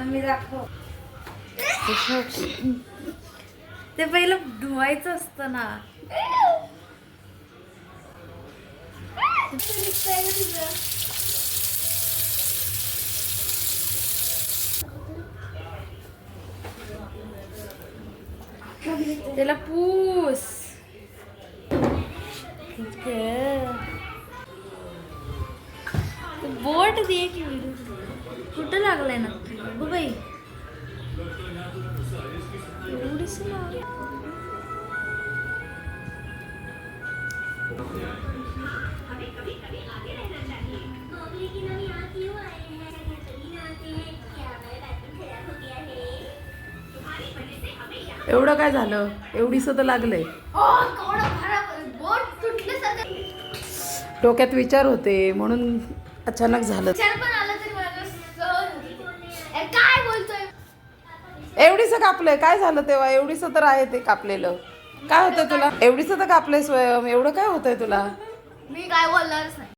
मी दाखव. ते पहिलं धुवायचं असतं ना. त्याला पूस. बोट दे की कुठं लागलाय नक्की बघ बाई. एवढीच एवढं काय झालं? एवढीस तर लागलंय. डोक्यात विचार होते म्हणून अचानक झालं. काय बोलतोय? एवढीस कापलंय, काय झालं तेव्हा? एवढीस तर आहे ते कापलेलं. काय होतंय तुला? एवढीस तर कापलंय स्वयं, एवढं काय होतंय तुला? मी काय बोलणारच नाही.